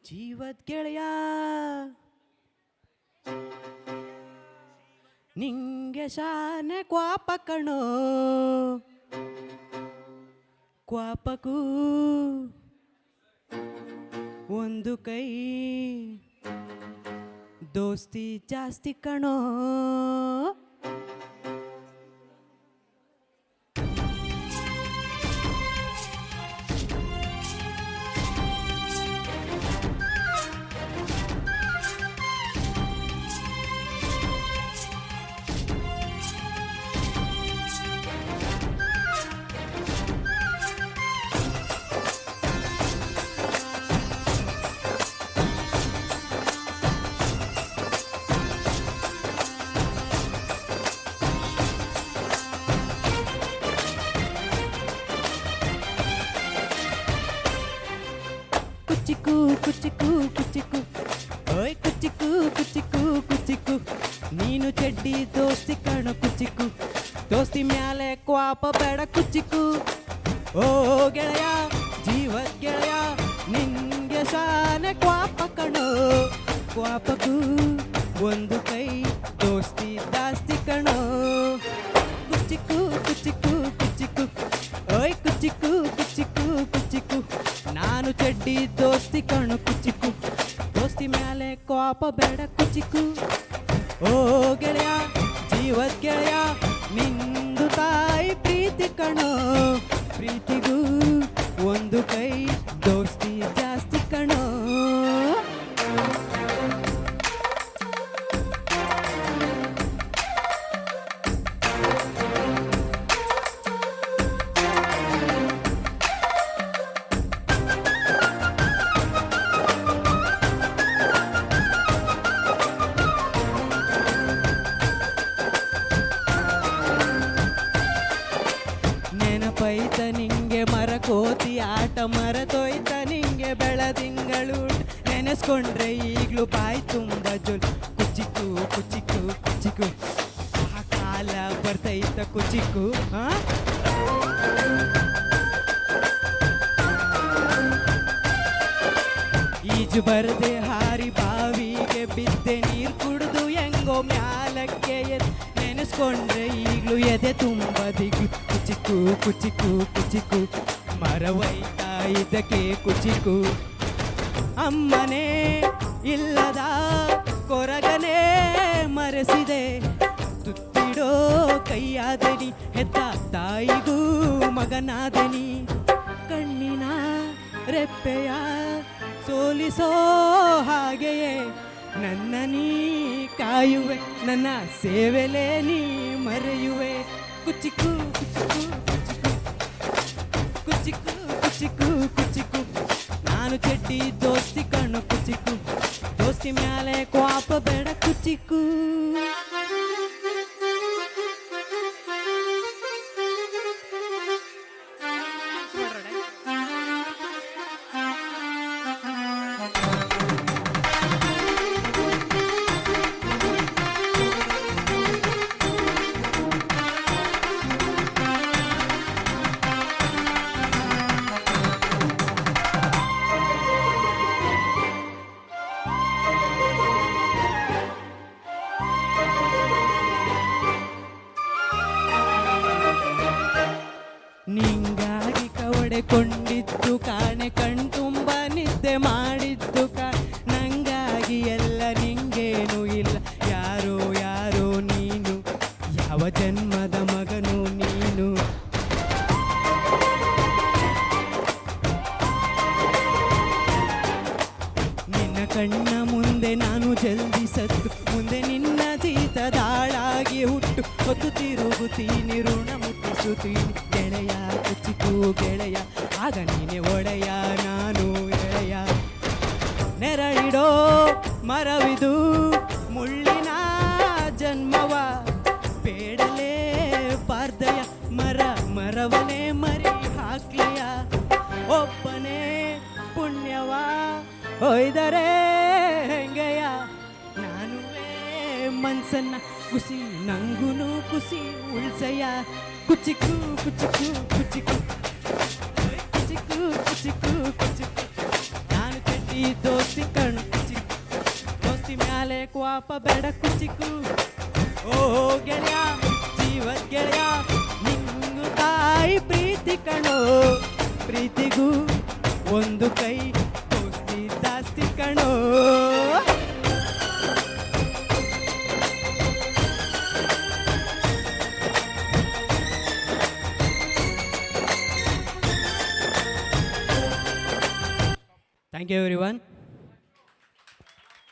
ಜೀವದ್ ಗೆಳೆಯ ನಿಂಗೆ ಶಾನೆ ಕ್ವಾಪ ಕಣೋ ಕ್ವಾಪಕ್ಕೂ ಒಂದು ಕೈ ದೋಸ್ತಿ ಜಾಸ್ತಿ ಕಣೋ ಕುಚಿಕು ಕುಚಿಕು ಕುಚಿಕು ಓಯ್ ಕುಚಿಕು ಕುಚಿಕು ಕುಚಿಕು ನೀನು ಚೆಡ್ಡಿ ದೋಸ್ತಿ ಕಣೋ ಕುಚಿಕು ದೋಸ್ತಿ ಮ್ಯಾಲೆ ಕ್ವಾಪ ಬೇಡ ಕುಚಿಕು ಓ ಗೆಳೆಯ ಜೀವದ್ ಗೆಳೆಯ ನಿಂಗೆ ಶಾನೆ ಕ್ವಾಪ ಕಣೋ ಕ್ವಾಪಕ್ಕೂ ಒಂದು ಕೈ ದೋಸ್ತಿ ಜಾಸ್ತಿ ಕಣೋ ಕುಚಿಕು ಕುಚಿಕು ಕುಚಿಕು ಓಯ್ ಕುಚಿಕು ಕುಚಿಕು ಕುಚಿಕು ನಾನು ಚೆಡ್ಡಿ ದೋಸ್ತಿ ಕಣು ಕುಚಿಕು ದೋಸ್ತಿ ಮ್ಯಾಲೆ ಕೋಪ ಬೇಡ ಕುಚಿಕು ಓ ಗೆಳೆಯ ಜೀವದ್ ಗೆಳೆಯ ನಿಂದು ತಾಯಿ ಪ್ರೀತಿ ಕಣೋ ಪ್ರೀತಿಗೂ ಒಂದು ಕೈ ದೋಸ್ತಿ ಜಾಸ್ತಿ ಕಣೋ ನೆನಪೈತ ನಿಂಗೆ ಮರಕೋತಿ ಆಟ ಮರತೋಯ್ತ ನಿಂಗೆ ಬೆಳದಿಂಗಳು ನೆನೆಸ್ಕೊಂಡ್ರೆ ಈಗ್ಲೂ ಬಾಯಿ ತುಂಬ ಜೊಲ್ ಕುಚಿಕು ಕುಚಿಕು ಕುಚಿಕು ಆ ಕಾಲ ಬರ್ತೈತ ಕುಚಿಕು ಈಜು ಬರದೆ ಹಾರಿ ಬಾವಿಗೆ ಬಿದ್ದೆ ನೀರು ಕುಡಿದು ಹೆಂಗೋ ಮ್ಯಾಲಕ್ಕೆ ನೆನೆಸ್ಕೊಂಡ್ರೆ ಈಗ್ಲೂ ಎದೆ ತುಂಬ ದಿಗ್ಲು ಕುಚಿಕು ಕುಚಿಕು ಕುಚಿಕು ಮರವೈತಾ ಇದಕ್ಕೆ ಕುಚಿಕು ಅಮ್ಮನೇ ಇಲ್ಲದ ಕೊರಗನೇ ಮರೆಸಿದೆ ತುತ್ತಿಡೋ ಕೈಯಾದನಿ ಹೆತ್ತ ತಾಯಿಗೂ ಮಗನಾದನಿ ಕಣ್ಣಿನ ರೆಪ್ಪೆಯ ಸೋಲಿಸೋ ಹಾಗೆಯೇ ನನ್ನ ನೀ ಕಾಯುವೆ ನನ್ನ ಸೇವೆಲೆ ನೀ ಮರೆಯುವೆ ಕುಚಿಕು ಕುಚಿಕು ಕುಚಿಕು ಕುಚಿಕು ಕುಚಿಕು ನಾನು ಚೆಡ್ಡಿ ದೋಸ್ತಿ ಕಣ್ಣು ಕುಚಿಕು ದೋಸ್ತಿ ಮ್ಯಾಲೆ ಕ್ವಾಪ ಬೇಡ ಕುಚಿಕು ನಿಂಗಾಗಿ ಕವಡೆಕೊಂಡಿದ್ದು ಕಾಣೆ ಕಣ್ತುಂಬ ನಿದ್ದೆ ಮಾಡಿದ್ದು ನಂಗಾಗಿ ಎಲ್ಲ ನಿಂಗೇನು ಇಲ್ಲ ಯಾರೋ ಯಾರೋ ನೀನು ಯಾವ ಜನ್ಮದ ಮಗನು ನೀನು ನಿನ್ನ ಕಣ್ಣ ಮುಂದೆ ನಾನು ಜಲ್ದಿ ಸತ್ತು ಮುಂದೆ ನಿನ್ನ ಜೀತದಾಳಾಗಿ ಹುಟ್ಟು ಹೊತ್ತು ತಿರುಗುತ್ತೀನಿ ಋಣ ಮುಟ್ಟಿಸುತ್ತೀನಿ ಗೆಳೆಯ ಕುಚಿಕು ಗೆಳೆಯ ಆಗ ನೀನೆ ಒಡೆಯ ನಾನು ಎಳೆಯ ನೆರಳಿಡೋ ಮರವಿದು ಮುಳ್ಳಿನ ಜನ್ಮವ ಬೇಡಲೇ ಪಾರ್ದಯ ಮರವನೇ ಮರಿ ಹಾಕ್ಲೆಯ ಒಬ್ಬನೇ ಪುಣ್ಯವ ಒಯ್ದರೆ ಹೆಂಗೆಯ ನಾನುವೇ ಮನ್ಸನ್ನ ಕುಸಿ ನಂಗುನು ಕುಸಿ ಉಳ್ಸಯ್ಯ ಕುಚಿಕು ಕುಚಿಕು ಕುಚಿಕು ಕುಚಿಕು ಕುಚಿಕು ಕುಚಿಕು ನಾನು ಚೆಡ್ಡಿ ಈ ದೋಸ್ತಿ ಕಣ್ ಚಿಕ್ಕು ದೋಸ್ತಿ ಮ್ಯಾಲೆ ಕ್ವಾಪ ಬೆಡಕು ಚಿಕ್ಕು ಓ ಗೆಳೆಯ ಜೀವದ ಗೆಳೆಯ ನಿಂಗು ತಾಯಿ ಪ್ರೀತಿ ಕಣೋ ಪ್ರೀತಿಗೂ ಒಂದು ಕೈ ದೋಸ್ತಿ ಜಾಸ್ತಿ ಕಣೋ ಥ್ಯಾಂಕ್ ಯು ಎವ್ರಿ ಒನ್